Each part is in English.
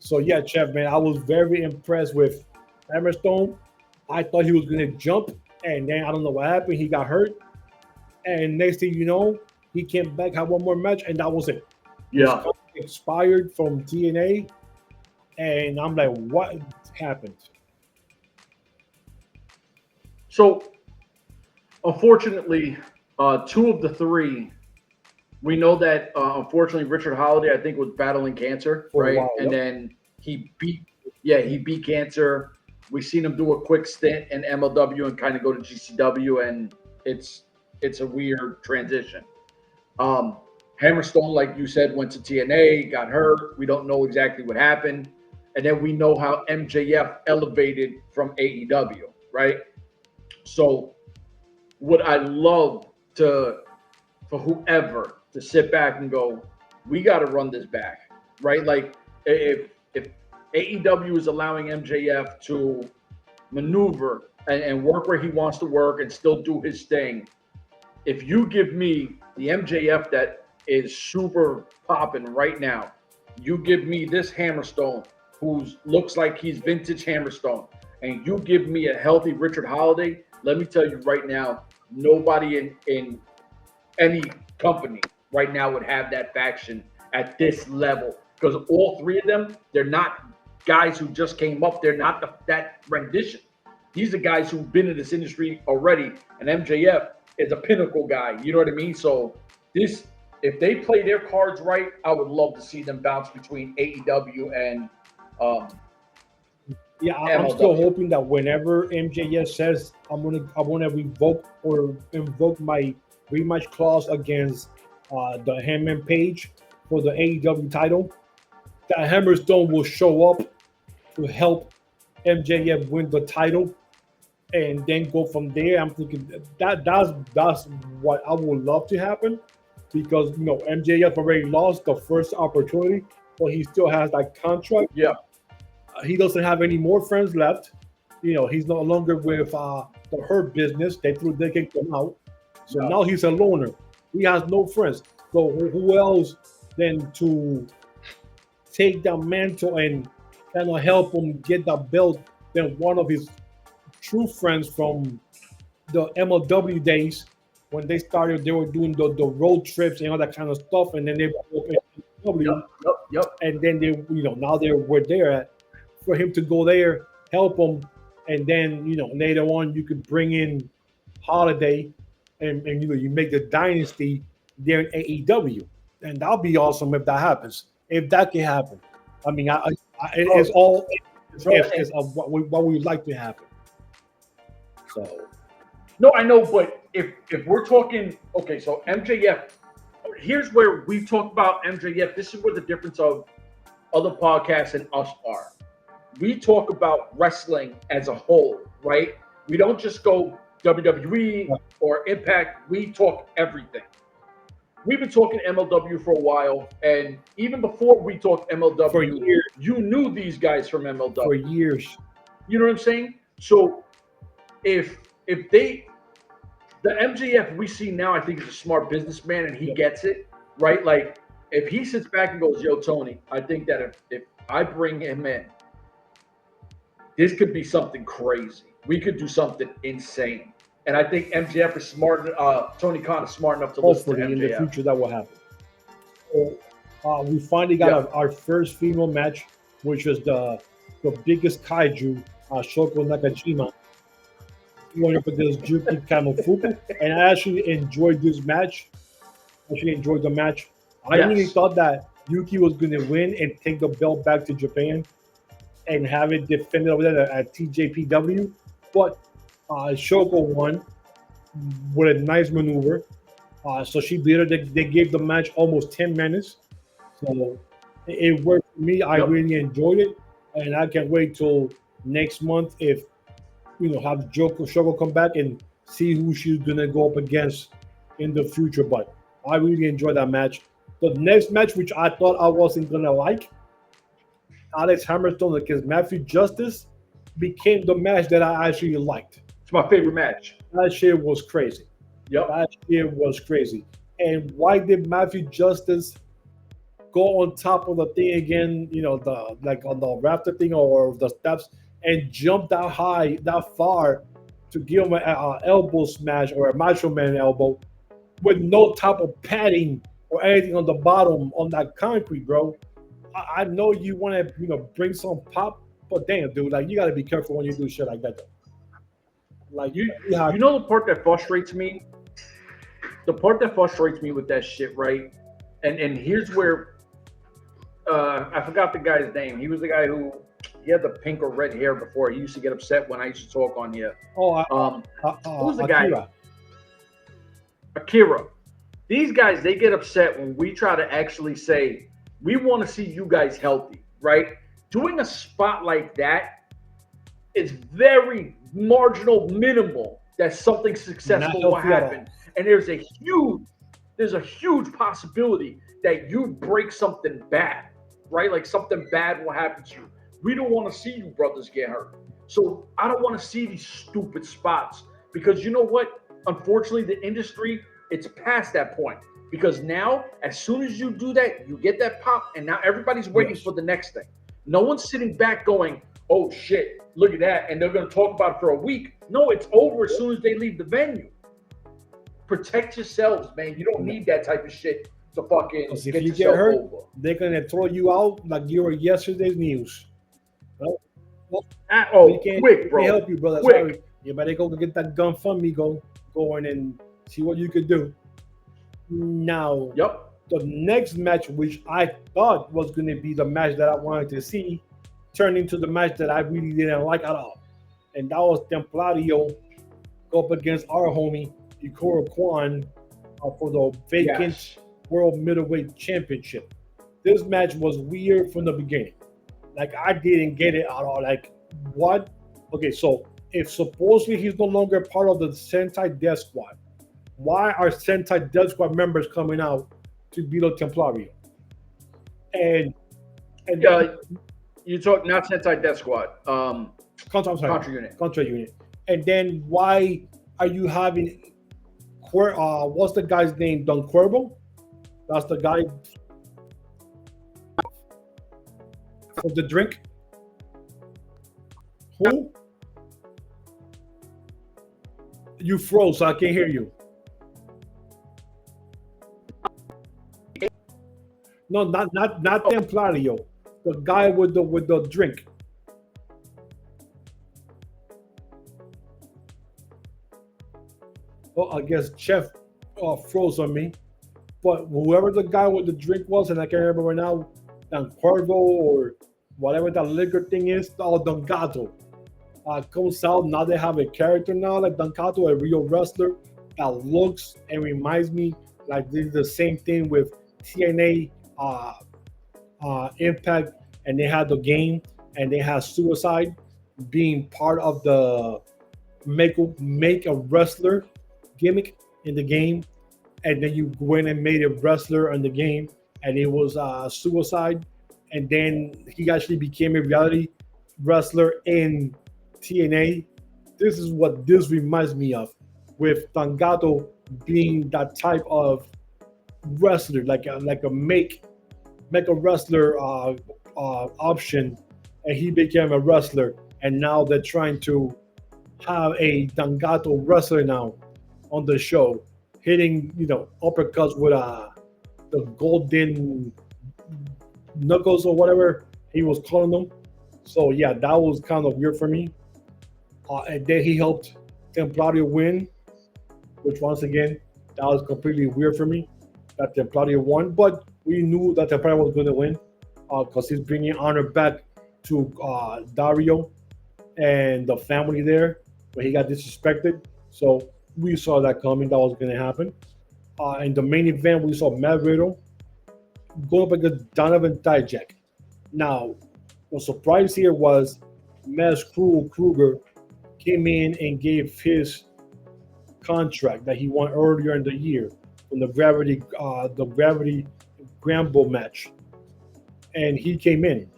So yeah, Chef, man, I was very impressed with Hammerstone. I thought he was gonna jump, and then I don't know what happened. He got hurt, and next thing you know, he came back, had one more match, and that was it. His Yeah. contract expired from TNA, and I'm like, what happened? So, unfortunately, two of the three, we know that unfortunately Richard Holiday, I think, was battling cancer, For a right? while, And yep. then he beat cancer. We seen him do a quick stint in MLW and kind of go to GCW, and it's a weird transition. Hammerstone, like you said, went to TNA, got hurt. We don't know exactly what happened. And then we know how MJF elevated from AEW, right? So would I love for whoever to sit back and go, we got to run this back, right? Like if AEW is allowing MJF to maneuver and work where he wants to work and still do his thing, if you give me the MJF that is super popping right now, you give me this Hammerstone who looks like he's vintage Hammerstone, and you give me a healthy Richard Holiday, let me tell you right now, nobody in any company right now would have that faction at this level, because all three of them, they're not guys who just came up. They're not that rendition. These are guys who've been in this industry already, and MJF is a pinnacle guy. You know what I mean? So this, if they play their cards right, I would love to see them bounce between AEW and Yeah, I'm still hoping that whenever MJF says I'm gonna revoke or invoke my rematch clause against the Hangman Page for the AEW title, that Hammerstone will show up to help MJF win the title, and then go from there. I'm thinking that's what I would love to happen, because MJF already lost the first opportunity, but he still has that contract. Yeah. He doesn't have any more friends left. He's no longer with the Hurt Business. They kicked him out, so now he's a loner. He has no friends. So who else then to take that mantle and kind of help him get that belt than one of his true friends from the MLW days, when they started? They were doing the road trips and all that kind of stuff, and then they were Yep. and then they now we're there for him to go there, help him, and then later on you could bring in Holiday, and you make the dynasty there in AEW, and that'll be awesome if that happens. If that can happen, I mean, it's all it's what we would like to happen. So, no, I know, but if we're talking, okay, so MJF, here's where we talk about MJF. This is where the difference of other podcasts and us are. We talk about wrestling as a whole, right? We don't just go WWE or Impact. We talk everything. We've been talking MLW for a while, and even before we talked MLW, for years, you knew these guys from MLW. For years. You know what I'm saying? So if the MJF we see now, I think is a smart businessman, and he gets it, right? Like, if he sits back and goes, yo, Tony, I think that if I bring him in, this could be something crazy. We could do something insane. And I think MJF is smart. Tony Khan is smart enough to listen to MJF. In the future, that will happen. So, we finally got our first female match, which was the biggest kaiju, Shoko Nakajima, going up against Yuki Kamofuku. And I actually enjoyed this match. I really thought that Yuki was going to win and take the belt back to Japan and have it defended over there at TJPW. But Shoko won with a nice maneuver. So she beat her. They gave the match almost 10 minutes. So it worked for me. I really enjoyed it. And I can't wait till next month if, have Shoko come back and see who she's going to go up against in the future. But I really enjoyed that match. The next match, which I thought I wasn't going to like, Alex Hammerstone against Matthew Justice, became the match that I actually liked. It's my favorite match. That shit was crazy. Yep. That shit was crazy. And why did Matthew Justice go on top of the thing again, the like on the rafter thing or the steps, and jump that high, that far, to give him an elbow smash or a Macho Man elbow with no type of padding or anything on the bottom on that concrete, bro. I know you want to, bring some pop, but damn, dude, like you got to be careful when you do shit like that, though. Like you have You know the part that frustrates me? The part that frustrates me with that shit, right? And here's where I forgot the guy's name. He was the guy who he had the pink or red hair before. He used to get upset when I used to talk on here. Who's the guy? Akira. These guys, they get upset when we try to actually say, we want to see you guys healthy, right? Doing a spot like that is very marginal, minimal that something successful will happen. And there's a huge possibility that you break something bad, right? Like something bad will happen to you. We don't want to see you brothers get hurt. So I don't want to see these stupid spots because you know what? Unfortunately, the industry, it's past that point. Because now, as soon as you do that, you get that pop, and now everybody's waiting for the next thing. No one's sitting back going, oh shit, look at that, and they're going to talk about it for a week. No, it's over as soon as they leave the venue. Protect yourselves, man. You don't need that type of shit to fucking if get you yourself get hurt, over. They're going to throw you out like you were yesterday's news. Quick, bro. We help you, brother. Quick. Sorry. You better go get that gun from me, going and see what you could do. Now, the next match, which I thought was going to be the match that I wanted to see, turned into the match that I really didn't like at all. And that was Templario go up against our homie, Ikuro Kwon, for the vacant World Middleweight Championship. This match was weird from the beginning. Like, I didn't get it at all. Like, what? Okay, so if supposedly he's no longer part of the Sentai Death Squad, why are Sentai Death Squad members coming out to beat up Templario? And you talk not Sentai Death Squad, Contra Unit. And then why are you having what's the guy's name? Don Cuervo? That's the guy for the drink. Who? You froze, so I can't hear you. No, not Templario. The guy with the drink. Well, I guess Chef froze on me. But whoever the guy with the drink was, and I can't remember right now, Don Cuervo or whatever that liquor thing is, Don Gato. Comes out, now they have a character now, like Don Gato, a real wrestler that looks and reminds me like this is the same thing with TNA Impact, and they had the game, and they had Suicide being part of the make a wrestler gimmick in the game, and then you went and made a wrestler in the game, and it was Suicide, and then he actually became a reality wrestler in TNA. This is what this reminds me of, with Tangato being that type of wrestler, like a make a wrestler option, and he became a wrestler, and now they're trying to have a Tangato wrestler now on the show, hitting uppercuts with the golden knuckles or whatever he was calling them. So yeah, that was kind of weird for me. And then he helped Templario win, which once again, that was completely weird for me that Templario won. But we knew that Templario was going to win because he's bringing honor back to Dario and the family there, where he got disrespected. So we saw that coming. That was going to happen. In the main event, we saw Matt Riddle go up against Donovan Dijak. Now, the surprise here was Matt Kruger came in and gave his contract that he won earlier in the year from the Gravity Gramble match, and he came in,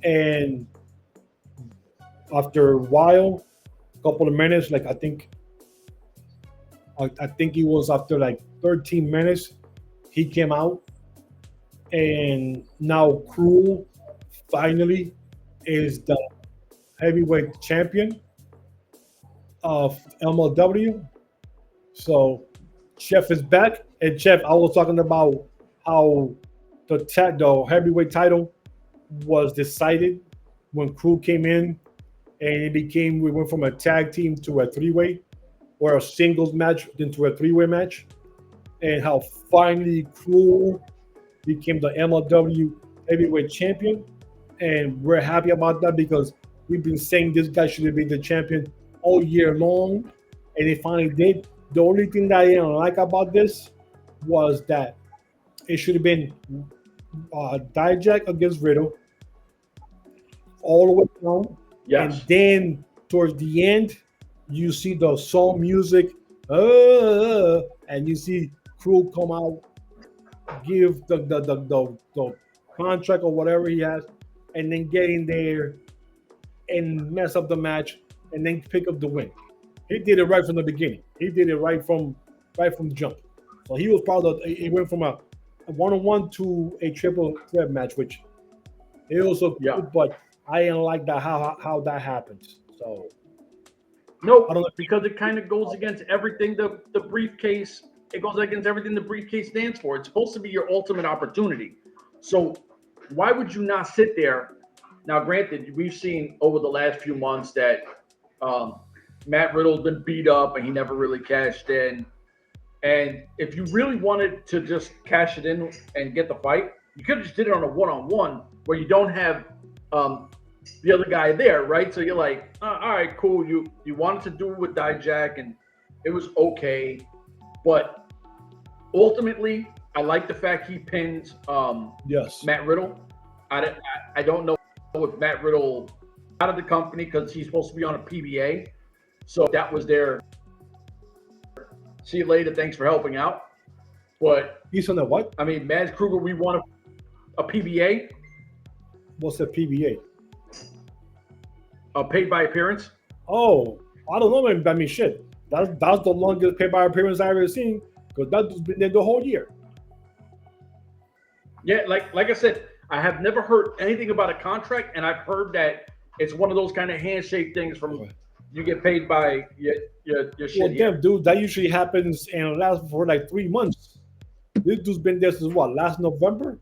and after a while, a couple of minutes, like I think it was after like 13 minutes, he came out and now Cruel finally is the heavyweight champion of MLW. So Chef is back, and Chef, I was talking about how the heavyweight title was decided when Crew came in, and we went from a tag team to a three-way, or a singles match into a three-way match, and how finally Crew became the MLW heavyweight champion, and we're happy about that because we've been saying this guy should have been the champion all year long, and he finally did. The only thing that I didn't like about this was that it should have been Dijak against Riddle all the way down. Yes. And then towards the end, you see the song music, and you see Crew come out, give the contract or whatever he has, and then get in there and mess up the match and then pick up the win. He did it right from the beginning. He did it right from the jump. So he was proud of. He went from a one-on-one to a triple threat match, which it also good, but I didn't like that how that happens. So no, I don't know, because it kind of goes against everything the briefcase. It goes against everything the briefcase stands for. It's supposed to be your ultimate opportunity. So why would you not sit there? Now, granted, we've seen over the last few months that Matt Riddle's been beat up and he never really cashed in. And if you really wanted to just cash it in and get the fight, you could have just did it on a one-on-one where you don't have the other guy there, right? So you're like, all right, cool. You wanted to do it with Dijak and it was okay. But ultimately, I like the fact he pins Matt Riddle. I don't know if Matt Riddle out of the company because he's supposed to be on a PBA. So that was their see you later. Thanks for helping out. But he's on the what? I mean, Mads Kruger, we want a PBA. What's a PBA? Paid by appearance. Oh, I don't know, man. I mean, shit. That's the longest paid by appearance I've ever seen because that's been there the whole year. Yeah, like I said, I have never heard anything about a contract, and I've heard that it's one of those kind of handshake things from you get paid by your shit. Well, damn, dude, that usually happens and lasts for like 3 months. This dude's been there since what, last November?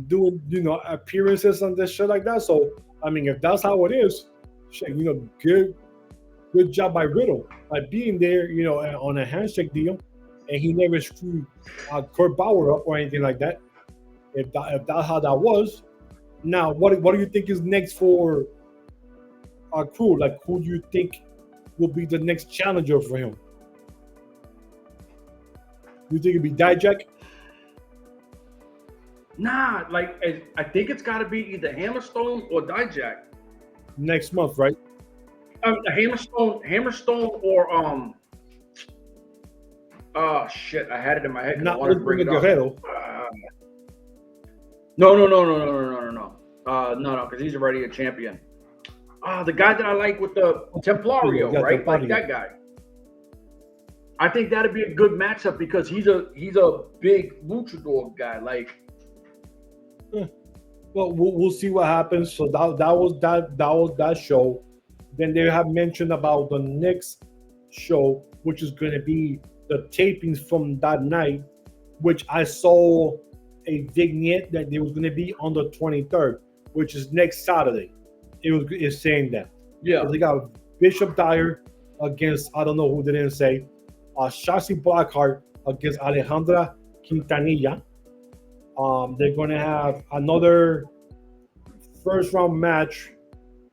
Doing, appearances and this shit like that. So, I mean, if that's how it is, shit, good job by Riddle by being there, on a handshake deal, and he never screwed Kurt Bauer up or anything like that. If that's how that was, now what do you think is next for our Crew? Like, who do you think will be the next challenger for him? You think it'd be Dijak? Nah, like I think it's got to be either Hammerstone or Dijak. Next month, right? Hammerstone or oh shit, I had it in my head. Not I wanted to bring it up. No, because he's already a champion. The guy that I like with the Templario, right? Like that guy. I think that'd be a good matchup because he's a big luchador guy. Like, well, we'll see what happens. So that was that show. Then they have mentioned about the next show, which is going to be the tapings from that night, which I saw a vignette that there was going to be on the 23rd, which is next Saturday. It's saying that. Yeah. So they got Bishop Dyer against, I don't know who they didn't say, Shotzi Blackheart against Alejandra Quintanilla. They're going to have another first round match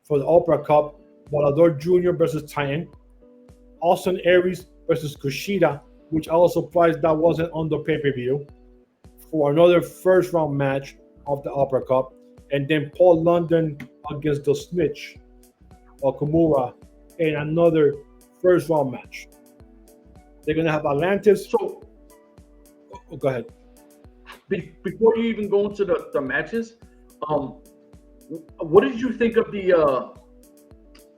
for the Opera Cup, Volador Jr. versus Titan. Austin Aries versus Kushida, which I was surprised that wasn't on the pay-per-view, for another first round match of the Opera Cup. And then Paul London against the Snitch or Kimura in another first round match. They're going to have Atlantis. So, go ahead. Before you even go into the matches, what did you think of the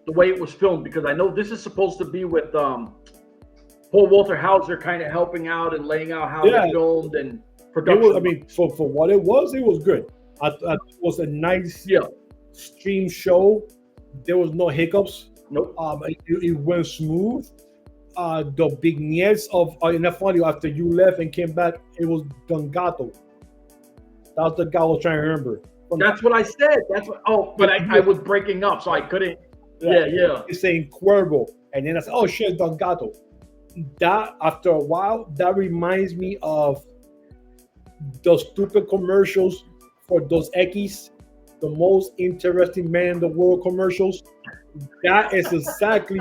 way it was filmed? Because I know this is supposed to be with Paul Walter Hauser kind of helping out and laying out how they filmed and production. I mean, for what it was good. It was a nice stream show. There was no hiccups. Nope. It went smooth. The vignettes of and that's funny, after you left and came back, it was Don Gato. That's the guy I was trying to remember. That's what I said. That's what. Oh, but I was breaking up, so I couldn't. Yeah. He's saying Cuervo, and then I said, "Oh shit, Don Gato." That after a while, that reminds me of the stupid commercials for Dos Equis, the most interesting man in the world commercials. That is exactly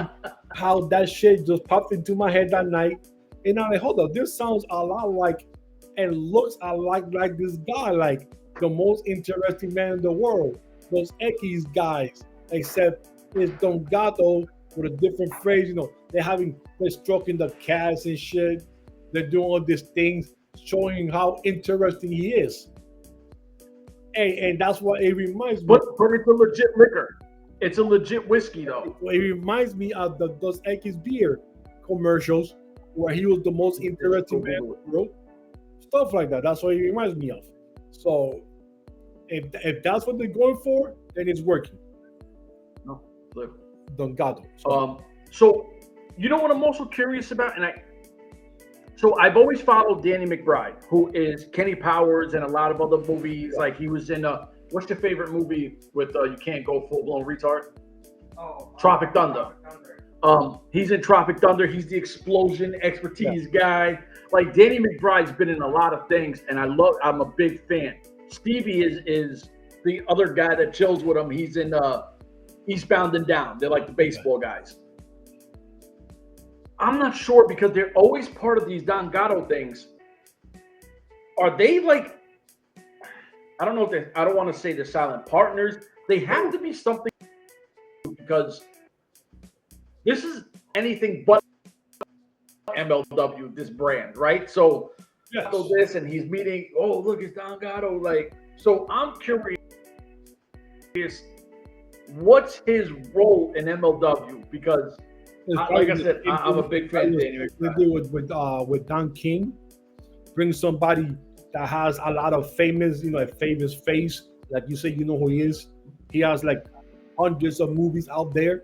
how that shit just popped into my head that night. And I'm like, hold up, this sounds a lot like and looks a lot like this guy, like the most interesting man in the world. Those Equis guys, except it's Don Gato with a different phrase. You know, they're stroking the cats and shit. They're doing all these things, showing how interesting he is. And that's what it reminds me. But it's a legit liquor. It's a legit whiskey, though. It reminds me of the Dos Equis beer commercials where he was the most interesting man in the world. Stuff like that. That's what it reminds me of. So if that's what they're going for, then it's working. No, look. Don Gato. So you know what I'm also curious about, So I've always followed Danny McBride, who is Kenny Powers and a lot of other movies. Like he was in what's your favorite movie with you can't go full blown retard? Tropic Thunder. He's in Tropic Thunder. He's the explosion expertise guy. Like Danny McBride's been in a lot of things, and I'm a big fan. Stevie is the other guy that chills with him. He's in Eastbound and Down. They're like the baseball guys. I'm not sure because they're always part of these Don Gato things. Are they like, I don't know if I don't want to say they're silent partners. They have to be something because this is anything but MLW, this brand, right? So this and he's meeting, oh, look, it's Don Gato. Like, so I'm curious, what's his role in MLW? Because like I said, I'm a big fan of Danny McBride. With Don King, bring somebody that has a lot of famous face. Like you say, you know who he is. He has like hundreds of movies out there.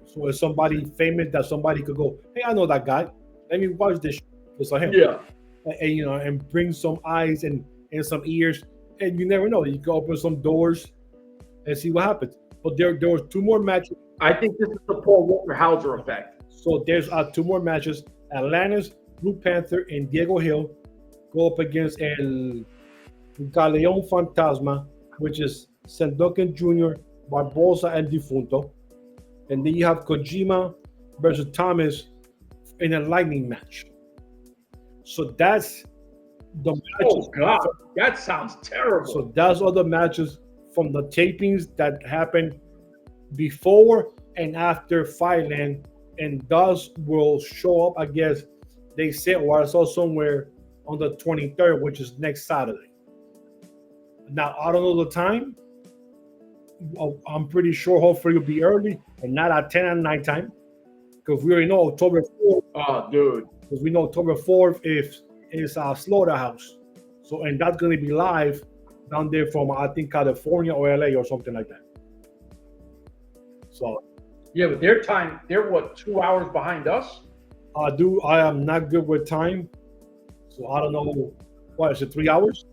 So it's somebody famous that somebody could go, hey, I know that guy. Let me watch this just like him. Yeah. And and bring some eyes and some ears. And you never know. You can open some doors and see what happens. But there were two more matches. I think this is the Paul Walter Hauser effect. So there's two more matches. Atlantis, Blue Panther, and Diego Hill go up against El Galeon Fantasma, which is Sendoken Jr., Barbosa, and Defunto. And then you have Kojima versus Thomas in a lightning match. So that's the matches. Oh, God. That sounds terrible. So that's all the matches from the tapings that happened before and after Fireland, and thus will show up, I guess they said, or I saw somewhere on the 23rd, which is next Saturday. Now, I don't know the time. I'm pretty sure hopefully it'll be early and not at 10 at nighttime, because we already know October 4th. Oh, dude. Because we know October 4th is our Slaughterhouse. So, and that's going to be live down there from, I think, California or LA or something like that. So, yeah, but their time, they're what, 2 hours behind us? I am not good with time. So I don't know. What is it, 3 hours?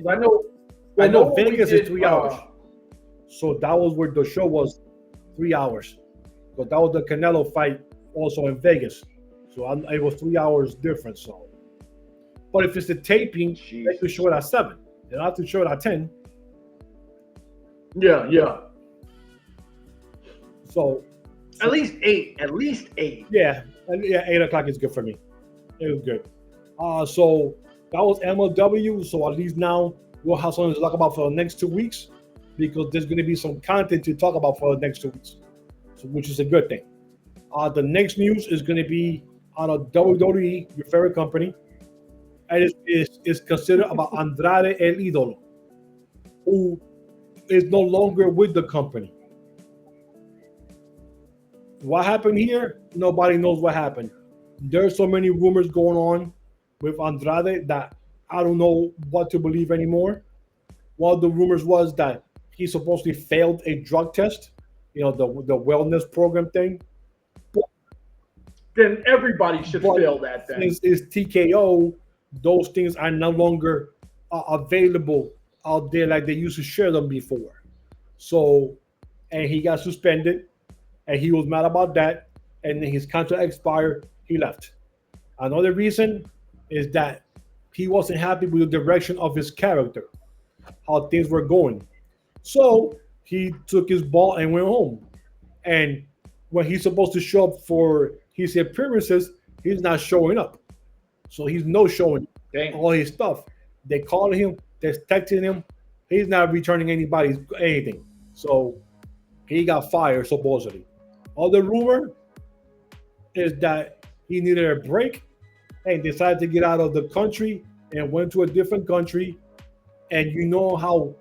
I know Vegas is 3 hours. So that was where the show was, 3 hours. But that was the Canelo fight also in Vegas. So it was 3 hours difference. So, but if it's a taping, they could show it at 7. They don't have to show it at 10. Yeah. So at least 8. Yeah, 8 o'clock is good for me. It was good. So that was MLW. So at least now we'll have something to talk about for the next 2 weeks, because there's going to be some content to talk about for the next 2 weeks, so, which is a good thing. The next news is going to be on a WWE, your favorite company, and is considered about Andrade El Idolo, who is no longer with the company. What happened here? Nobody knows what happened. There's so many rumors going on with Andrade that I don't know what to believe anymore. One of the rumors was that he supposedly failed a drug test, the wellness program thing. Then everybody should But feel that then. since it's TKO, those things are no longer available out there like they used to share them before. So, and he got suspended, and he was mad about that. And then his contract expired. He left. Another reason is that he wasn't happy with the direction of his character, how things were going. So he took his ball and went home. And when he's supposed to show up for his appearances, he's not showing up. So he's no showing all his stuff. They called him, they're texting him. He's not returning anybody's anything. So he got fired supposedly. Other rumor is that he needed a break and decided to get out of the country and went to a different country. And you know how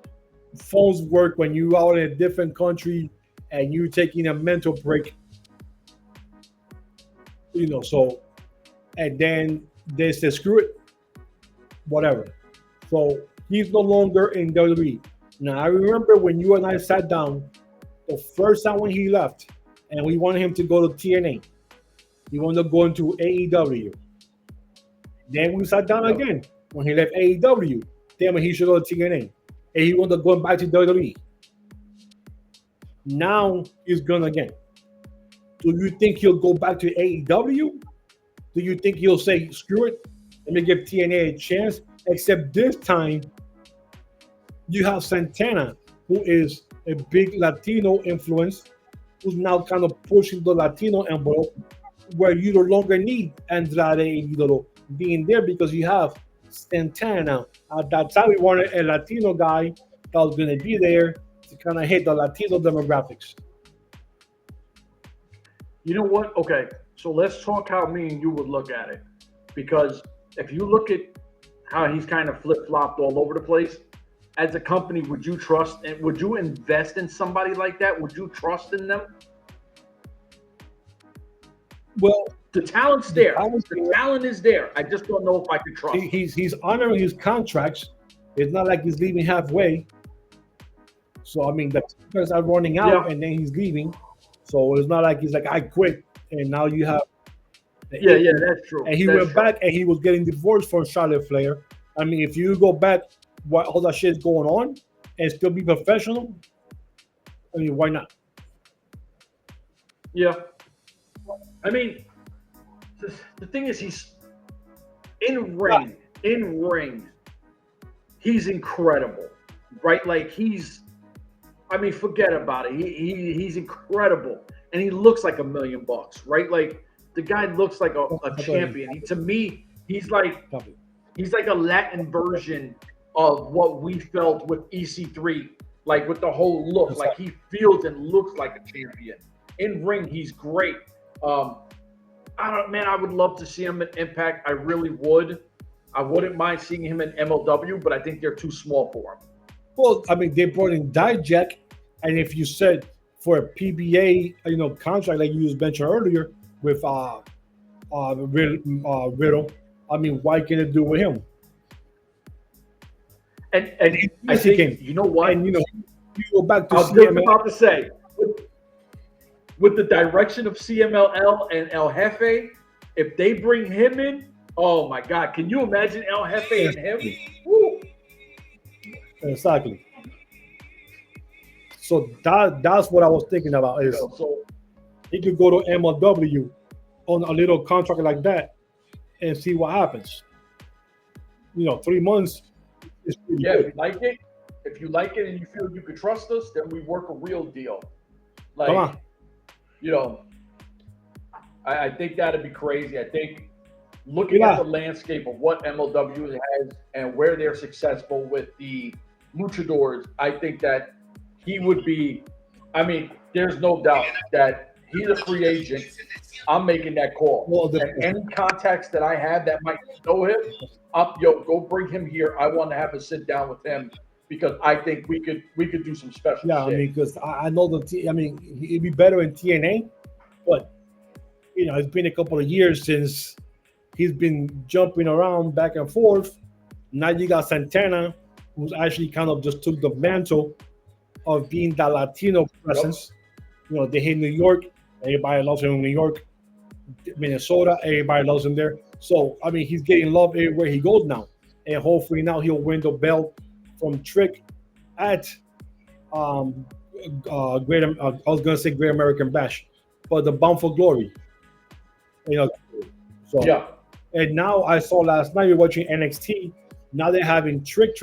phones work when you're out in a different country and you're taking a mental break. So, and then they said, screw it, whatever. So he's no longer in WWE. Now, I remember when you and I sat down the first time when he left and we wanted him to go to TNA. He wanted to go into AEW. Then we sat down again when he left AEW. Then when he should go to TNA. And he wanted to go back to WWE. Now he's gone again. Do you think he'll go back to AEW? Do you think he'll say, screw it, let me give TNA a chance? Except this time, you have Santana, who is a big Latino influence, who's now kind of pushing the Latino envelope, where you no longer need Andrade being there because you have Santana. At that time, we wanted a Latino guy that was going to be there to kind of hit the Latino demographics. You know what? Okay, so let's talk how me and you would look at it. Because if you look at how he's kind of flip-flopped all over the place, as a company, would you trust and would you invest in somebody like that? Would you trust in them? Well, the talent's there. The talent is there. I just don't know if I could trust him. He's honoring his contracts. It's not like he's leaving halfway. So, I mean, the contracts are running out and then he's leaving. So it's not like he's like, I quit, and now you have. Yeah, that's true. And he went back, and he was getting divorced from Charlotte Flair. I mean, if you go back, what all that shit is going on, and still be professional, I mean, why not? Yeah. I mean, the thing is, he's in ring. He's incredible, right? Like forget about it. He's incredible, and he looks like $1 million, right? Like the guy looks like a champion. To me, he's like a Latin version of what we felt with EC3, like with the whole look. Like he feels and looks like a champion. In ring, he's great. I would love to see him in Impact. I really would. I wouldn't mind seeing him in MLW, but I think they're too small for him. Well, I mean, they brought in Dijak, and if you said for a PBA, contract like you just mentioned earlier with Riddle, I mean, why can't it do with him? And I think, you know what? And, you go back to I was just about to say, with the direction of CMLL and El Jefe, if they bring him in, oh my God, can you imagine El Jefe and him? Woo. Exactly. So that's what I was thinking about is he could go to MLW on a little contract like that and see what happens. 3 months is pretty good. If you like it and you feel you could trust us, then we work a real deal. Come on. I think that'd be crazy. I think looking at the landscape of what MLW has and where they're successful with the luchadors, I think that he would be, there's no doubt that he's a free agent. I'm making that call. Well, and any contacts that I have that might know him, go bring him here. I want to have a sit down with him because I think we could do some special shit. I mean, because I know it'd be better in TNA, but it's been a couple of years since he's been jumping around back and forth. Now you got Santana, who's actually kind of just took the mantle of being the Latino presence. They hit New York, everybody loves him in New York. Minnesota, everybody loves him there. So I mean, he's getting love everywhere he goes now, and hopefully now he'll win the belt from Trick at Great. I was gonna say Great American Bash, but the Bound for Glory. You know, so Yeah. and now I saw last night, you're watching NXT. Now they're having Trick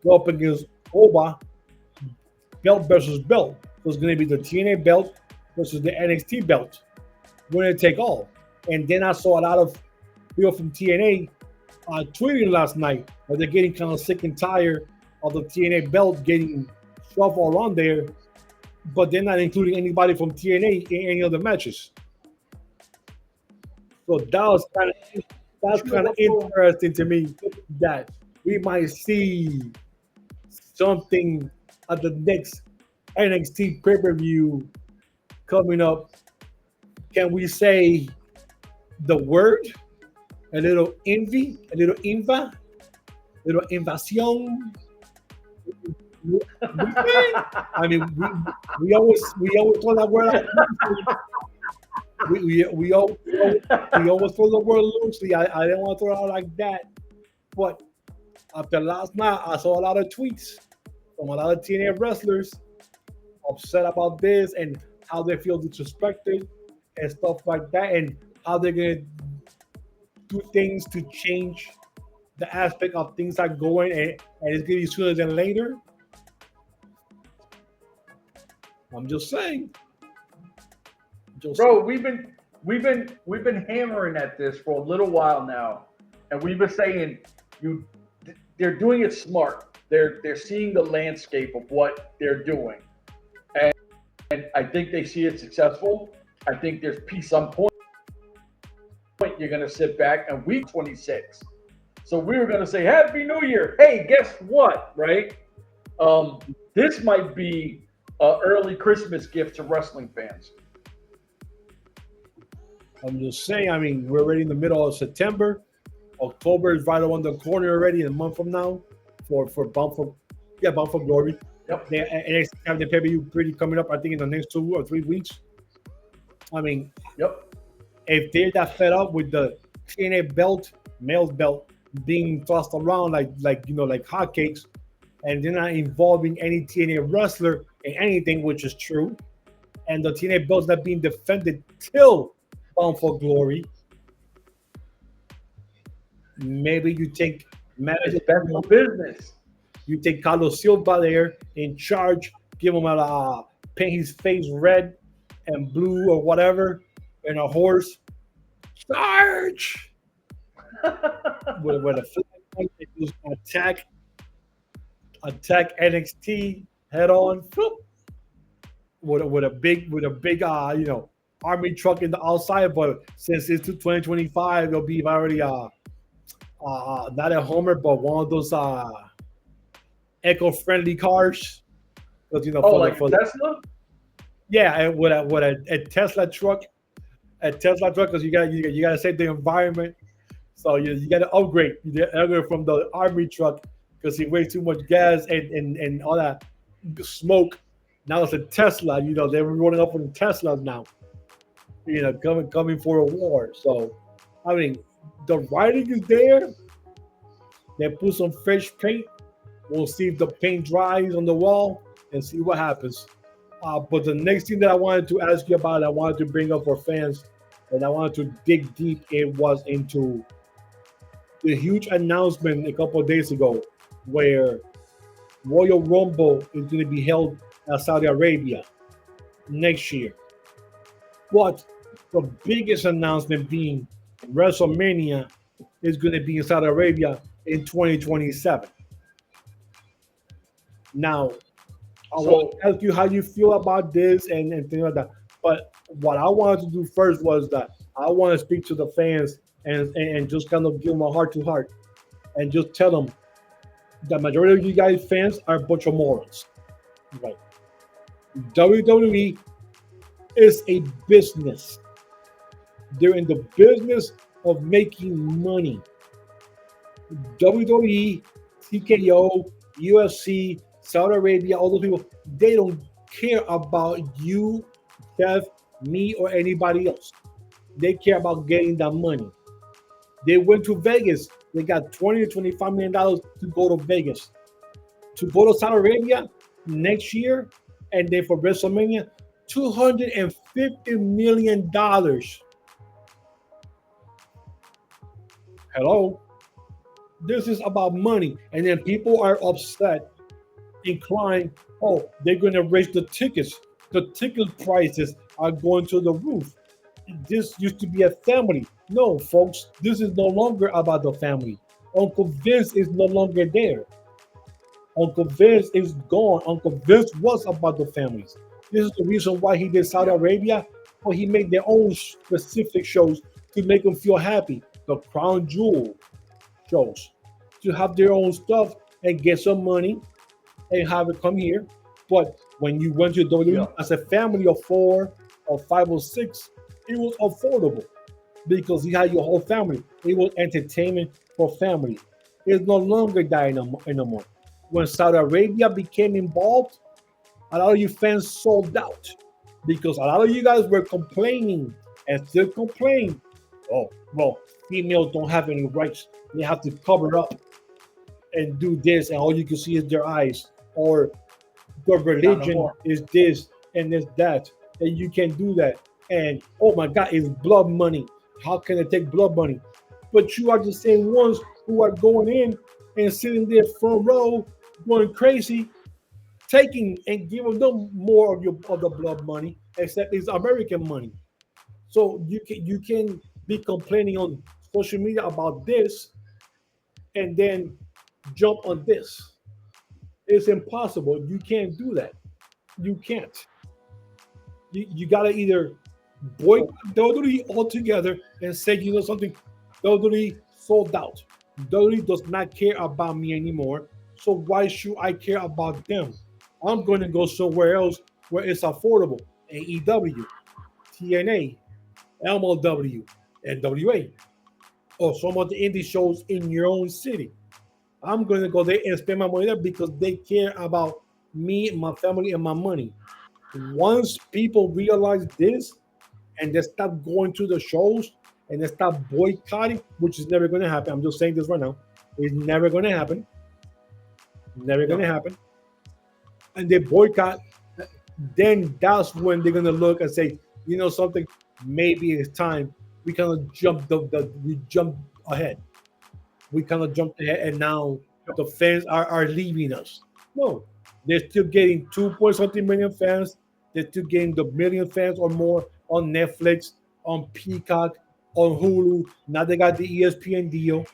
go up against Oba, belt versus belt. So it's going to be the TNA belt versus the NXT belt. Winner take all. And then I saw a lot of people from TNA tweeting last night that they're getting kind of sick and tired of the TNA belt getting shoved all around there, but they're not including anybody from TNA in any of the matches. So that's kind of interesting to me that we might see something at the next NXT pay-per-view coming up. Can we say the word? A little envy, a little inva, a little invasion. I mean, we always throw that word out. We always throw the word loosely. I didn't want to throw it out like that. But after last night, I saw a lot of tweets from a lot of TNA wrestlers upset about this and how they feel disrespected and stuff like that, and how they're gonna do things to change the aspect of things that are going, and it's gonna be sooner than later. I'm just saying. Bro, we've been hammering at this for a little while now, and we've been saying they're doing it smart. They're seeing the landscape of what they're doing, and I think they see it successful. I think there's peace on point. You're gonna sit back and week 26. So we were gonna say Happy New Year. Hey, guess what? Right? This might be an early Christmas gift to wrestling fans. I'm just saying. I mean, we're already in the middle of September. October is right around the corner already. A month from now, for Bound for Glory. Yep. They have the pay-per-view pretty coming up. I think in the next 2 or 3 weeks. I mean, yep. If they're that fed up with the TNA belt, male belt, being tossed around like hotcakes, and they're not involving any TNA wrestler in anything, which is true, and the TNA belts that being defended till Bound for Glory, maybe you take business. You take Carlos Silva there in charge, give him paint his face red and blue or whatever, and a horse. Charge! with a flag, attack NXT head on. With a big army truck in the outside, but since it's 2025, it'll be already not a Homer, but one of those eco-friendly cars. For Tesla? Yeah, with a Tesla truck. A Tesla truck, because you gotta save the environment. So you gotta upgrade. You gotta upgrade from the army truck because it weighs too much gas and all that smoke. Now it's a Tesla. They're rolling up on Teslas now. Coming for a war. So I mean, the writing is there. They put some fresh paint. We'll see if the paint dries on the wall and see what happens. But the next thing that I wanted to ask you about, I wanted to bring up for fans, and I wanted to dig deep, it was into the huge announcement a couple of days ago where Royal Rumble is going to be held in Saudi Arabia next year. But the biggest announcement being WrestleMania is going to be in Saudi Arabia in 2027. Now, I want to ask you how you feel about this and things like that. But what I wanted to do first was that I want to speak to the fans and just kind of give them a heart-to-heart and just tell them the majority of you guys fans are a bunch of morons. Right? WWE is a business. They're in the business of making money. WWE, TKO, UFC, Saudi Arabia, all those people, they don't care about you, Jeff, me, or anybody else. They care about getting that money. They went to Vegas. They got $20 to $25 million to go to Vegas. To go to Saudi Arabia next year, and then for WrestleMania, $250 million. Hello, this is about money, and then people are upset, inclined. Oh, they're going to raise the tickets. The ticket prices are going to the roof. This used to be a family. No, folks, this is no longer about the family. Uncle Vince is no longer there. Uncle Vince is gone. Uncle Vince was about the families. This is the reason why he did Saudi Arabia, but he made their own specific shows to make them feel happy. The Crown Jewel shows to have their own stuff and get some money and have it come here. But when you went to WWE as a family of 4 or 5 or 6, it was affordable because you had your whole family. It was entertainment for family. It's no longer that anymore. When Saudi Arabia became involved, a lot of you fans sold out because a lot of you guys were complaining and still complain. Oh, well, females don't have any rights. They have to cover up and do this, and all you can see is their eyes. Or the religion is this and it's that, and you can't do that. And oh my God, it's blood money. How can they take blood money? But you are the same ones who are going in and sitting there front row, going crazy, taking and giving them more of the blood money, except it's American money. So you can be complaining on social media about this and then jump on this. It's impossible. You can't do that. You can't. You gotta either boycott WWE altogether and say, you know something, WWE sold out. WWE does not care about me anymore. So why should I care about them? I'm going to go somewhere else where it's affordable. AEW, TNA, MLW, N.W.A, or some of the indie shows in your own city. I'm going to go there and spend my money there because they care about me, my family, and my money. Once people realize this and they stop going to the shows and they stop boycotting, which is never going to happen. I'm just saying this right now. It's never going to happen. Never going to happen. And they boycott, then that's when they're going to look and say, you know something, maybe it's time. We kind of jumped we jumped ahead. We kind of jumped ahead, and now the fans are leaving us. No, they're still getting 2 point something million fans. They're still getting the million fans or more on Netflix, on Peacock, on Hulu. Now they got the ESPN deal.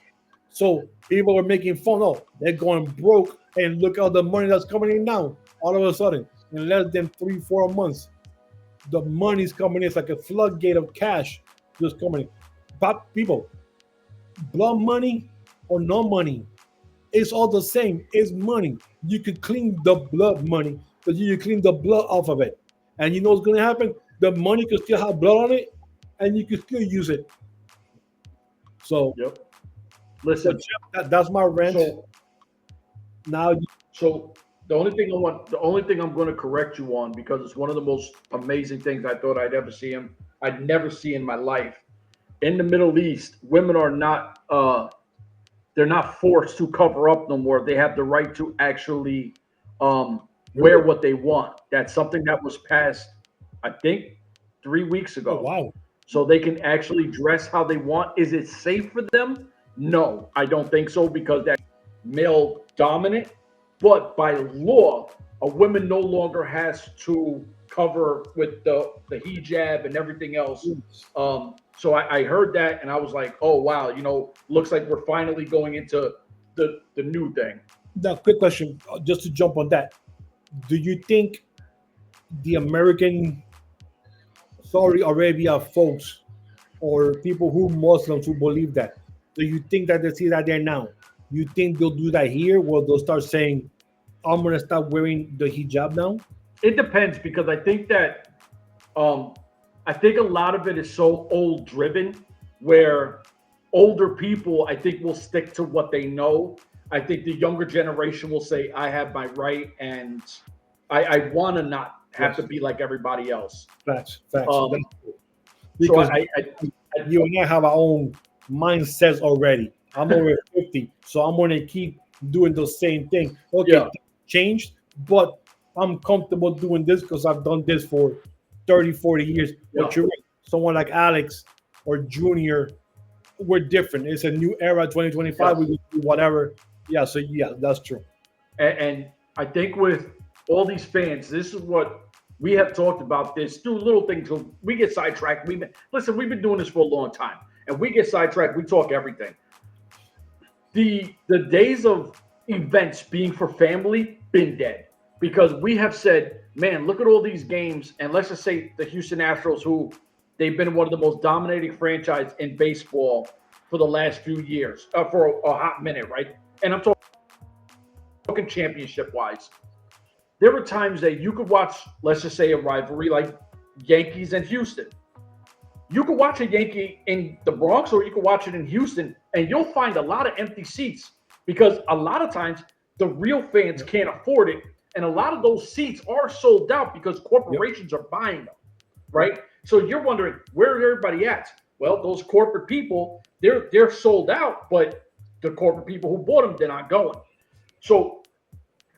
So people are making fun. Oh, they're going broke, and look at the money that's coming in now. All of a sudden, in less than 3-4 months, the money's coming in. It's like a floodgate of cash just coming in. But people, blood money or no money, it's all the same. It's money. You could clean the blood money, but you clean the blood off of it. And you know what's going to happen? The money could still have blood on it, and you could still use it. So, listen, that's my rant. So the only thing I'm going to correct you on, because it's one of the most amazing things I thought I'd never see in my life. In the Middle East, women are not they're not forced to cover up no more. They have the right to actually wear what they want. That's something that was passed, I think, 3 weeks ago. Oh, wow. So they can actually dress how they want. Is it safe for them? No, I don't think so, because that's male dominant. But by law, a woman no longer has to cover with the hijab and everything else. So I heard that and I was like, oh, wow, looks like we're finally going into the new thing. Now, quick question, just to jump on that. Do you think the American Saudi Arabia folks or people who Muslims who believe that, do you think that they see that there now? You think they'll do that here where they'll start saying, I'm going to stop wearing the hijab now? It depends, because I think that I think a lot of it is so old driven where older people, I think, will stick to what they know. I think the younger generation will say, I have my right, and I want to not have to be like everybody else. Facts. So Because you and I have our own mindsets already. I'm over 50, so I'm going to keep doing the same thing. Okay, changed, but I'm comfortable doing this because I've done this for 30, 40 years. But you're right. Someone like Alex or Junior, we're different. It's a new era, 2025. We can do whatever. Yeah, so that's true. And I think with all these fans, this is what we have talked about this through little things. We get sidetracked. We've been doing this for a long time, and we get sidetracked. We talk everything. The days of events being for family been dead, because we have said, man, look at all these games, and let's just say the Houston Astros, who they've been one of the most dominating franchises in baseball for the last few years, for a hot minute, right? And I'm talking championship-wise. There were times that you could watch, let's just say, a rivalry like Yankees and Houston. You could watch a Yankee in the Bronx, or you could watch it in Houston, and you'll find a lot of empty seats, because a lot of times the real fans can't afford it, and a lot of those seats are sold out because corporations are buying them, right? So you're wondering, where is everybody at? Well, those corporate people, they're sold out, but the corporate people who bought them, they're not going. So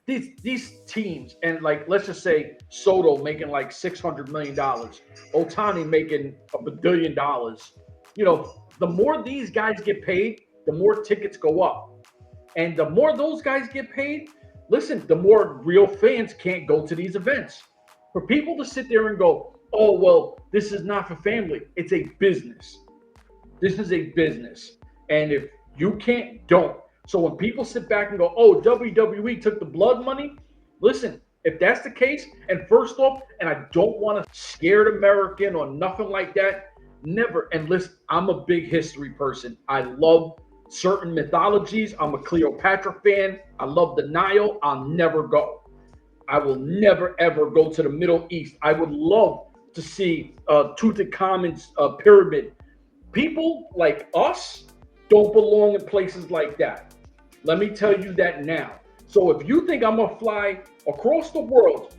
these teams, and like, let's just say Soto making like $600 million, Ohtani making $1 billion. You know, the more these guys get paid, the more tickets go up. And the more those guys get paid, listen, the more real fans can't go to these events. For people to sit there and go, oh, well, this is not for family. It's a business. This is a business. And if you can't, don't. So when people sit back and go, oh, WWE took the blood money, listen, if that's the case, and first off, and I don't want to scared American or nothing like that, never. And listen, I'm a big history person. I love certain mythologies. I'm a Cleopatra fan. I love the Nile. I'll never go. I will never, ever go to the Middle East. I would love to see Tutankhamun's pyramid. People like us don't belong in places like that. Let me tell you that now. So if you think I'm gonna fly across the world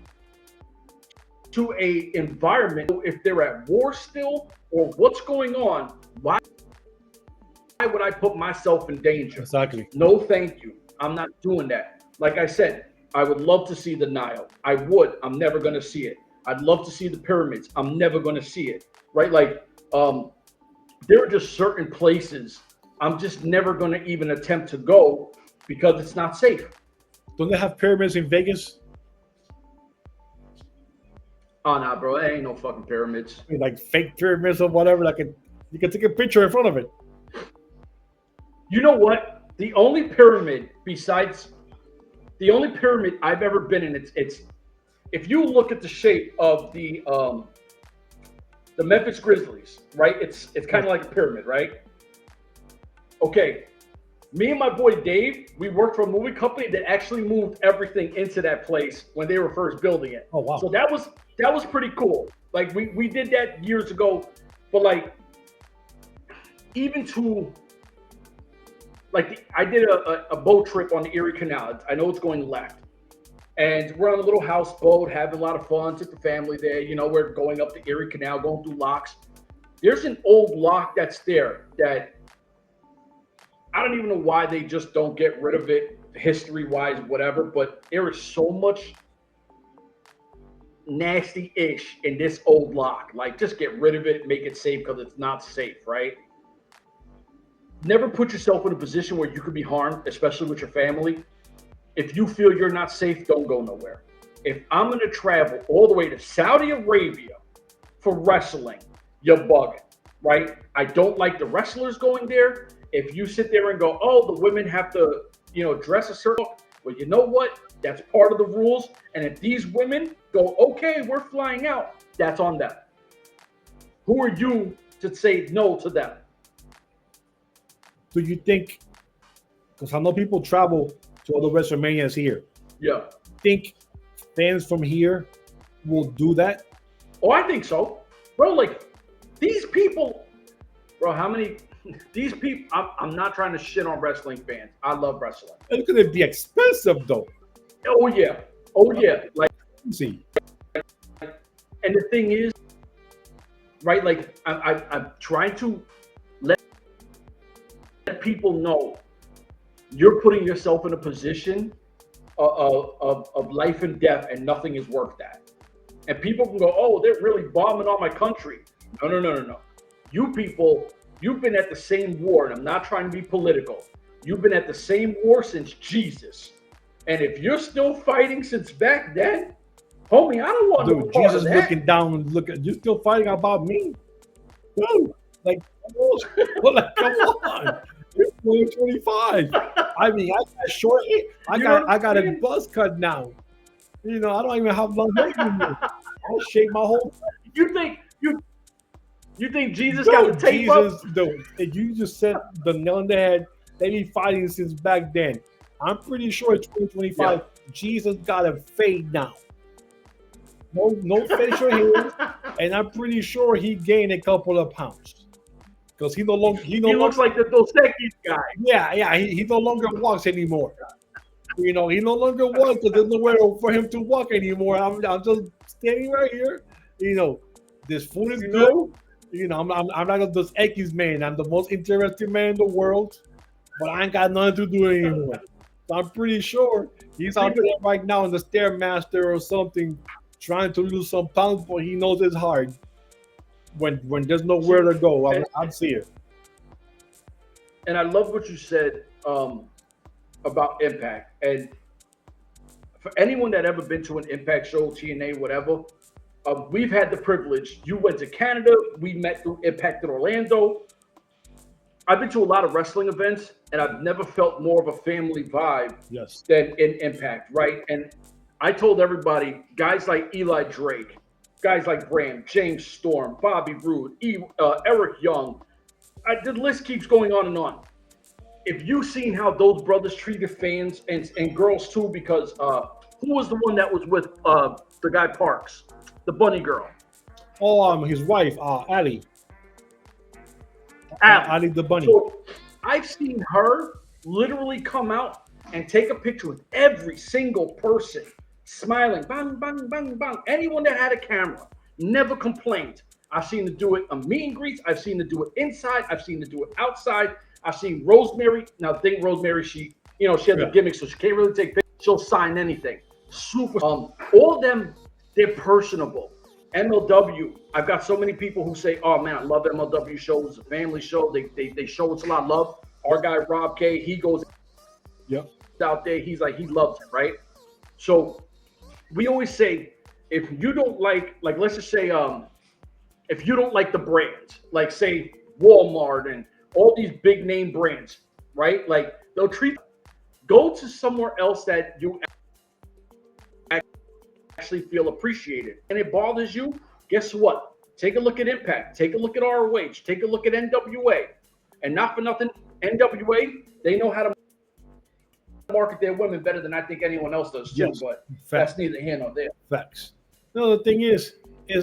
to a environment, if they're at war still or what's going on, why would I put myself in danger? Exactly. No, thank you. I'm not doing that. Like I said, I would love to see the Nile. I would. I'm never gonna see it. I'd love to see the pyramids. I'm never gonna see it. Right? Like, there are just certain places I'm just never going to even attempt to go because it's not safe. Don't they have pyramids in Vegas? Oh, nah, bro. There ain't no fucking pyramids. I mean, like fake pyramids or whatever. Like you can take a picture in front of it. You know what? The only pyramid I've ever been in, it's if you look at the shape of the Memphis Grizzlies, right? It's kind of like a pyramid, right? Okay, me and my boy Dave, we worked for a movie company that actually moved everything into that place when they were first building it. Oh wow! So that was pretty cool. Like we did that years ago, but like even to like I did a boat trip on the Erie Canal. I know it's going left, and we're on a little houseboat having a lot of fun. Took the family there. You know, we're going up the Erie Canal, going through locks. There's an old lock that's there that I don't even know why they just don't get rid of it, history-wise, whatever. But there is so much nasty-ish in this old lock. Like, just get rid of it, make it safe because it's not safe, right? Never put yourself in a position where you could be harmed, especially with your family. If you feel you're not safe, don't go nowhere. If I'm going to travel all the way to Saudi Arabia for wrestling, you're bugging, right? I don't like the wrestlers going there. If you sit there and go, oh, the women have to, dress a certain, well, you know what? That's part of the rules. And if these women go, okay, we're flying out, that's on them. Who are you to say no to them? Do you think, because I know people travel to other WrestleManias here. Yeah. Think fans from here will do that? Oh, I think so. Bro, like, these people, bro, how many these people, I'm not trying to shit on wrestling fans. I love wrestling. It's gonna be expensive though. Oh yeah. Like, See, and the thing is, right? Like, I'm trying to let people know you're putting yourself in a position of life and death, and nothing is worth that. And people can go, oh, they're really bombing on my country. No. You people, you've been at the same war, and I'm not trying to be political. You've been at the same war since Jesus. And if you're still fighting since back then, homie, I don't want no part Jesus of that. looking down and looking, you still fighting about me? No, like, come on. It's 2025. I mean, I got short. I got a buzz cut now. You know, I don't even have long hair anymore. I shave my whole. You think Jesus got the tape up? No, you just said the nail on the head. They be fighting since back then. I'm pretty sure in 2025, Jesus got a fade now. No facial hair, and I'm pretty sure he gained a couple of pounds because he looks like the Dos Equis guy. Yeah, he no longer walks anymore. You know, he no longer walks because there's nowhere for him to walk anymore. I'm just standing right here. You know, this food is good. You know, I'm not a Dos Equis man. I'm the most interesting man in the world, but I ain't got nothing to do anymore. So I'm pretty sure he's out there right now in the Stairmaster or something, trying to lose some pounds, but he knows it's hard. When there's nowhere to go, I'm seeing. And I love what you said about Impact. And for anyone that ever been to an Impact show, TNA, whatever, we've had the privilege. You went to Canada. We met through Impact in Orlando. I've been to a lot of wrestling events, and I've never felt more of a family vibe than in Impact, right? And I told everybody, guys like Eli Drake, guys like Bram, James Storm, Bobby Roode, Eric Young, the list keeps going on and on. If you've seen how those brothers treated fans and girls too, because who was the one that was with the guy Parks, the bunny girl? Oh, his wife, Allie. Ali the bunny. So I've seen her literally come out and take a picture with every single person, smiling, bang, bang, bang, bang. Anyone that had a camera never complained. I've seen her do it on meet and greets. I've seen her do it inside. I've seen her do it outside. I've seen Rosemary. Now, Rosemary, she has a gimmick, so she can't really take pictures. She'll sign anything. Super. All of them, they're personable. MLW, I've got so many people who say, oh man, I love MLW shows. It's a family show. They show us a lot of love. Our guy, Rob K, he goes out there. He's like, he loves it, right? So we always say, if you don't like let's just say, if you don't like the brands, like say Walmart and all these big name brands, right? Like they'll go to somewhere else that you actually feel appreciated, and it bothers you. Guess what? Take a look at Impact. Take a look at ROH. Take a look at N.W.A. And not for nothing, N.W.A. they know how to market their women better than I think anyone else does too. But that's neither here nor there. Facts. No, the thing is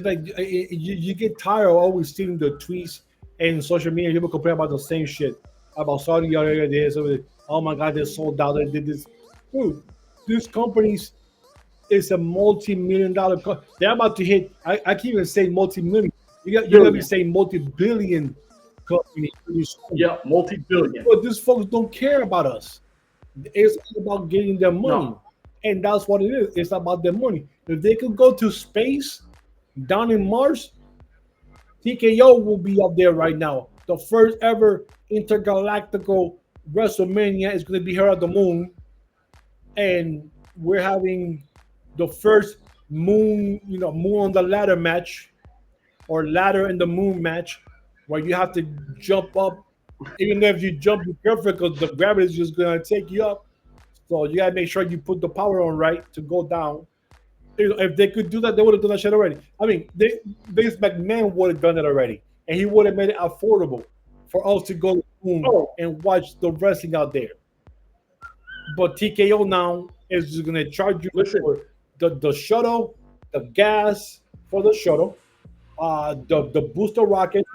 like you get tired of always seeing the tweets and social media. People complain about the same shit about Saudi Arabia. Oh my God, they're sold out. They did this. Dude, these companies. It's a multi-million-dollar company. They're about to hit. I can't even say multi-million. You're gonna be saying multi-billion company. Yeah, multi-billion. But these folks don't care about us. It's about getting their money, and that's what it is. It's about their money. If they could go to space down in Mars, TKO will be up there right now. The first ever intergalactical WrestleMania is going to be here at the moon, and we're having the first moon on the ladder match, or ladder in the moon match, where you have to jump up. Even if you jump, be careful because the gravity is just gonna take you up. So you gotta make sure you put the power on right to go down. If they could do that, they would have done that shit already. I mean, Vince McMahon would have done it already, and he would have made it affordable for us to go to the moon and watch the wrestling out there. But TKO now is just gonna charge you for the shuttle, the gas for the shuttle, the booster rocket,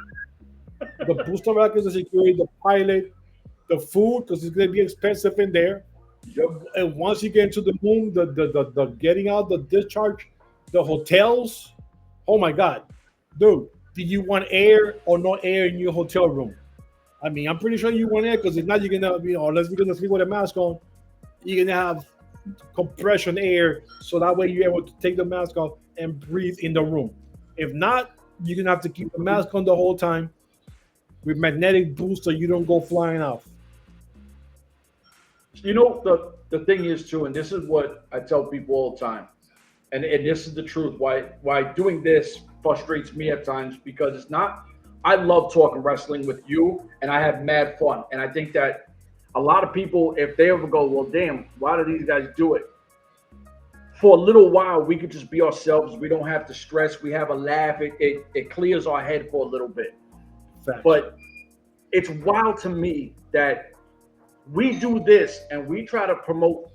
The booster records, the security, the pilot, the food, because it's going to be expensive in there. Yep. And once you get into the room, the getting out, the discharge, the hotels. Oh my God, dude, do you want air or no air in your hotel room? I mean, I'm pretty sure you want air because if not, you're gonna be, unless you're gonna sleep with a mask on, you're gonna have compression air, so that way you're able to take the mask off and breathe in the room. If not, you're gonna have to keep the mask on the whole time with magnetic boost so you don't go flying off. You know, the thing is too, and this is what I tell people all the time, and this is the truth. Why doing this frustrates me at times, because it's not. I love talking wrestling with you, and I have mad fun. And I think that a lot of people, if they ever go, well, damn, why do these guys do it? For a little while, we could just be ourselves. We don't have to stress. We have a laugh. It clears our head for a little bit. Facts. But it's wild to me that we do this and we try to promote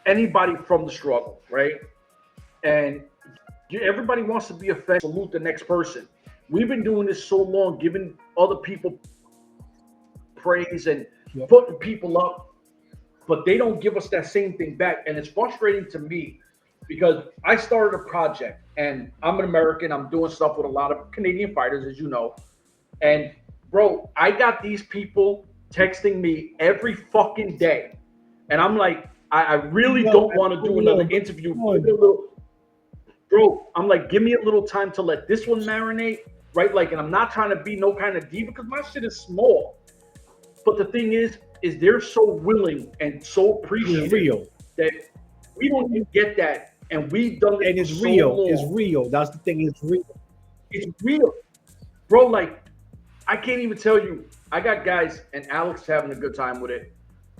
anybody from the struggle, right? And everybody wants to be a fan, salute the next person. We've been doing this so long, giving other people praise and putting people up, but they don't give us that same thing back. And it's frustrating to me because I started a project, and I'm an American. I'm doing stuff with a lot of Canadian fighters, as you know. And bro, I got these people texting me every fucking day. And I'm like, I really don't want to do another interview. Bro, I'm like, give me a little time to let this one marinate, right? Like, and I'm not trying to be no kind of diva because my shit is small. But the thing is they're so willing and so appreciative that we don't even get that. And we've done it. And it's real. It's real. That's the thing. It's real. It's real. Bro, like, I can't even tell you. I got guys, and Alex is having a good time with it.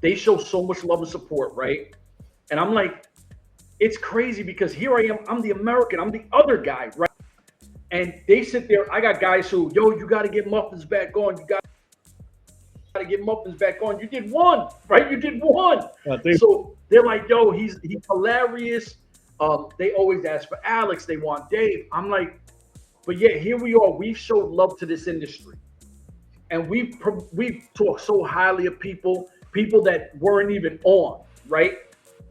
They show so much love and support, right? And I'm like, it's crazy because here I am. I'm the American. I'm the other guy, right? And they sit there. I got guys who, yo, you got to get Muffins back on. You got to get Muffins back on. You did one, right? You did one. So they're like, yo, he's hilarious. They always ask for Alex. They want Dave. I'm like, but yeah, here we are. We've showed love to this industry. And we've talked so highly of people that weren't even on, right?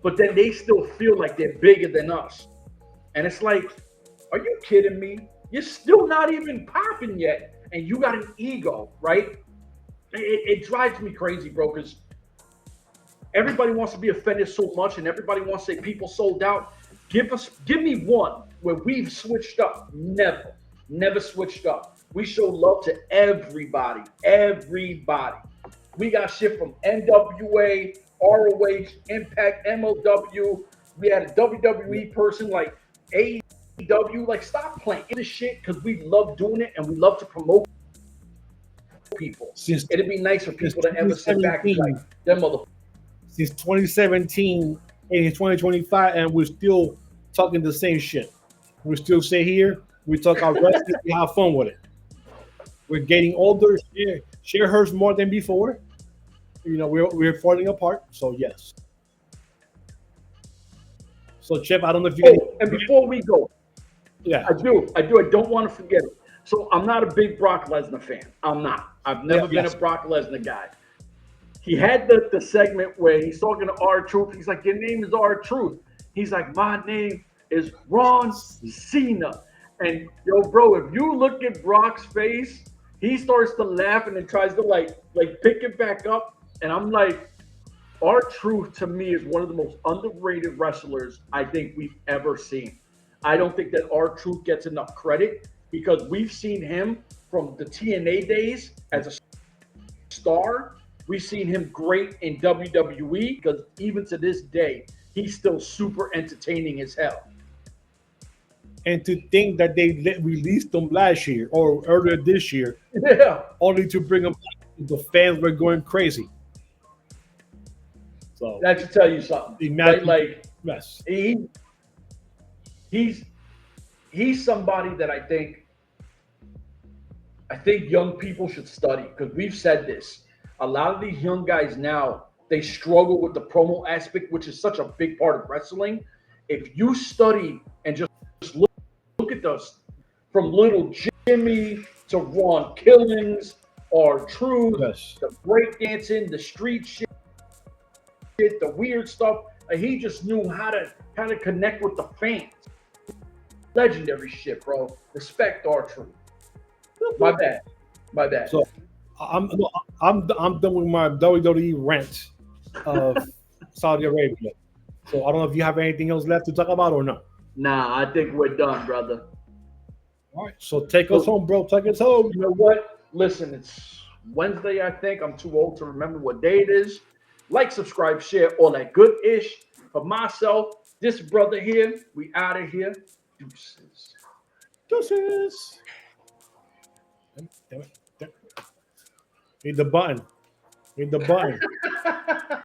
But then they still feel like they're bigger than us. And it's like, are you kidding me? You're still not even popping yet. And you got an ego, right? It drives me crazy, bro, because everybody wants to be offended so much and everybody wants to say people sold out. Give me one where we've switched up. Never switched up. We show love to everybody. We got shit from N.W.A, ROH, Impact, MLW. We had a WWE person like AEW. Like, stop playing this shit because we love doing it and we love to promote people. It'd be nice for people to ever sit back and like, them motherfuckers. Since 2017 and it's 2025, and we're still talking the same shit. We still sit here, we talk our wrestling, we have fun with it. We're getting older. Share hurts more than before. You know, we're falling apart. So yes. So Chip, I don't know if you. And before we go, yeah, I do. I don't want to forget it. So I'm not a big Brock Lesnar fan. I'm not. I've never been a Brock Lesnar guy. He had the segment where he's talking to R-Truth. He's like, your name is R-Truth. He's like, my name is Ron Cena. And yo, bro, if you look at Brock's face, he starts to laugh and then tries to like pick it back up. And I'm like, R-Truth to me is one of the most underrated wrestlers I think we've ever seen. I don't think that R-Truth gets enough credit because we've seen him from the TNA days as a star. We've seen him great in WWE because even to this day, he's still super entertaining as hell. And to think that they released them last year or earlier this year, only to bring them back, the fans were going crazy. So that should tell you something. Imagine, right? Like, yes, he's somebody that I think young people should study because we've said this. A lot of these young guys now, they struggle with the promo aspect, which is such a big part of wrestling. If you study and just look at those from little Jimmy to run killings or truth, Yes. the breakdancing, the street shit, the weird stuff. He just knew how to connect with the fans. Legendary shit, bro. Respect our truth. My bad. So I'm done with my WWE rant of Saudi Arabia. So I don't know if you have anything else left to talk about or not. Nah, I think we're done, brother. All right. So take us home, bro. Take us home. You know what? Listen, it's Wednesday, I think. I'm too old to remember what day it is. Like, subscribe, share, all that good ish. For myself, this brother here, we out of here. Deuces. Deuces. Damn it. Need the button.